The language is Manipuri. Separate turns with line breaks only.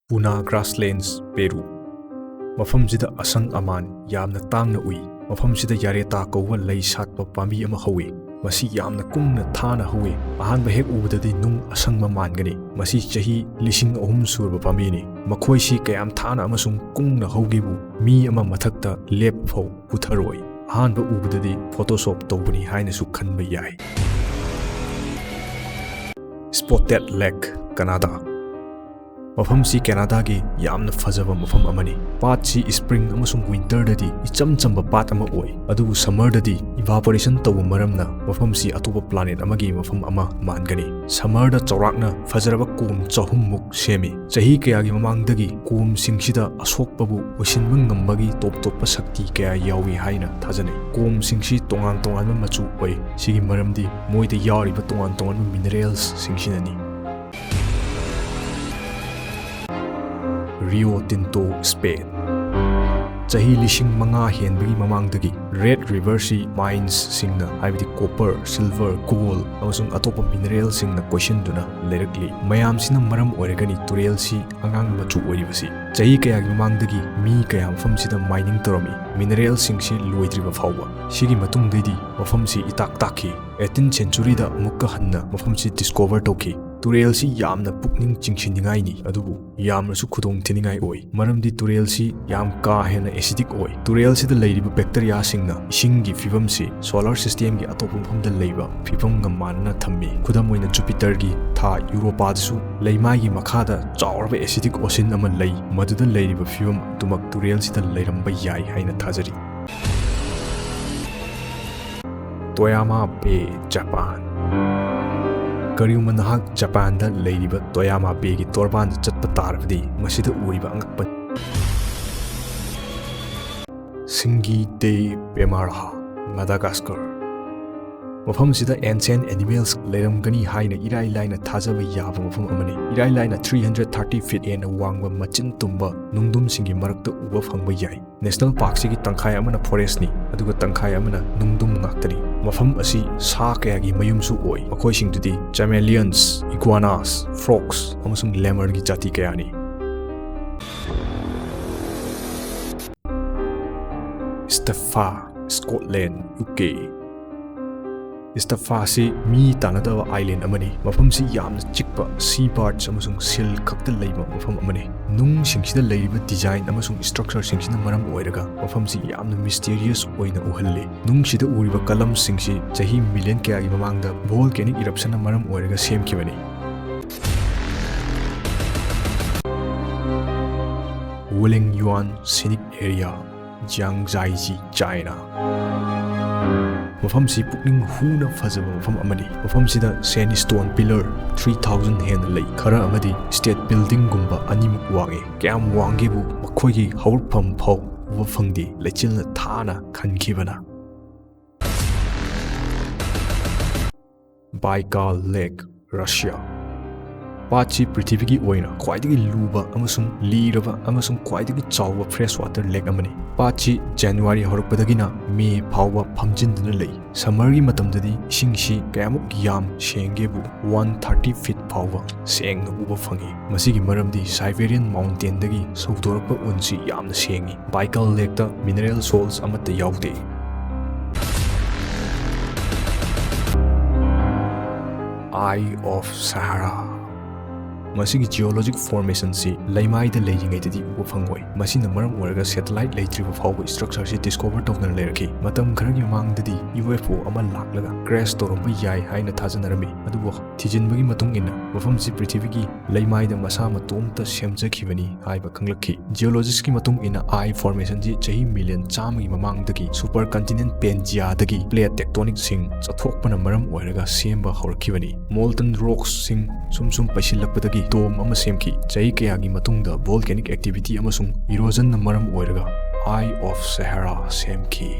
Puna Grasslands, Peru. Mafamsida asang aman yamna tangna ui. Mafamsida yareta kouwa lei satpa pambi ama hawi. Masi yamna kungna thana hawi. Ahanba hek ubadadi nung asang mamangani. Masi chahi lising ahum surba pambini. Makhoi si kayam thana amasung kungna hawgibu. Mi ama mathakta lep phau putharoi. Ahanba ubadadi Photoshop tawbani haina su khanba yai. Spotted Lake, Canada. Mafamsi Canada gi yamna fazaba mafam amani. Patsi spring amasung winter dadi icham chamba pat ama oi. Adubu summer dadi evaporation tawu maramna mafamsi Atoppa Planet amagi mafam ama mangani. Summer da chawrakna fazaraba kum chahummuk semi. Chahi kayagi mamangdagi kum singsida asokpabu osinba ngambagi top sakti kaya yawi haina thajani. Kum singsi tongan machu oi. Sigi maramdi moida yariba tongan minerals singsinani. Rio Tinto, Spain. Chahi lising manga henbagi mamangdagi Red River si mines singna haibadi copper, silver, gold amasung atoppa mineral singna question duna lerakli mayam sina maram oiragani turel si angang machu oiribasi chahi kayagi mamangdagi mi kaya mafam sida mining torami mineral sing si loidriba phawba sigi matung dedi mafam si itak takhi 18th century da mukka hanna mafam si discover tawki turel si yamna pukning chingchiningai ni adubu yamna su khudong thiningai oi maramdi turel si yam ka hena acidic oi turel si da leiriba bacteria singna isingi fibam si solar system gi atopum phomda leiba fibam ga manna thammi khudam oina Jupiter gi tha Europa su leimai gi makhada chawrba acidic ocean ama lei maduda leiriba fibam tumak turel si da leiramba yai haina thajari Toyama Bay, Japan. Kariuma nahak Japan da leiriba Toyama Bay gi torban chatpa tarvadi masida uriba angakpan Singi de Pemaraha, Madagascar. Mafam sida ancient animals leiramgani haina irai laina thajaba yaba mafam amani irai laina 330 feet ena wangba machin tumba nungdum singi marakta uba phangba yai national park sigi tangkhai amana forest ni aduga tangkhai amana nungdum ngaktani mafam asi sa kaya gi mayum su oi makhoi singdudi chameleons iguanas frogs amasung lemur gi jati kaya ni Atoppa, Scotland, UK. Atoppa si mi tanadaba island amani mafam si yamna chikpa sea birds amasung seal khakta leiba mafam amani nung singsida leiba design amasung structure singsina maram oiraga mafam si yamna mysterious oina uhalle nung sida uriba kalam singsi chahi million kaya gi mamangda volcanic eruption na maram oiraga semkhibani Wulingyuan Scenic Area, Jiangxi, China. Mafam si pukning huna fazaba mafam amani mafam sida sandstone pillar 3000 hen lei khara amadi state building gumba animuk wange kyam wange bu makhoi gi haurpham phau wa phangdi lechilna thana khankhibana Baikal Lake, Russia. Pachi Prithibigi oina khwaidagi luba amasung liraba amasung khwaidagi chawba fresh water lake amani Pachi January horakpadagina May phawba phamjinduna lei summer gi matamdadi isingsi kayamuk yam senggebu 130 feet phawba sengna uba phangi masigi maramdi Siberian mountain dagi sawdorakpa unsi yamna sengi Baikal Lake da mineral salts amata yaude Eye of Sahara Masigi geologic formation si laimai da leijingai tadi uba phangoi masina maram oraga satellite leitriba phawba structure si discover tawna leraki matam kharagi mamangdadi UFO ama laklaga crash toromba yai haina thajanarami adubu thijinbagi matung ina mafam si Prithibigi laimai da masa matomta semjakhibani haiba khanglakhi geologists ki matung ina eye formation ji chahi million chamagi mamangdagi supercontinent Pangea dagi plate tectonic sing chathokpana maram oraga semba haurakibani molten rocks sing sum pasilakpadagi dome ama semki chahi kayagi matungda volcanic activity amasung erosion na maram oiraga Eye of Sahara semki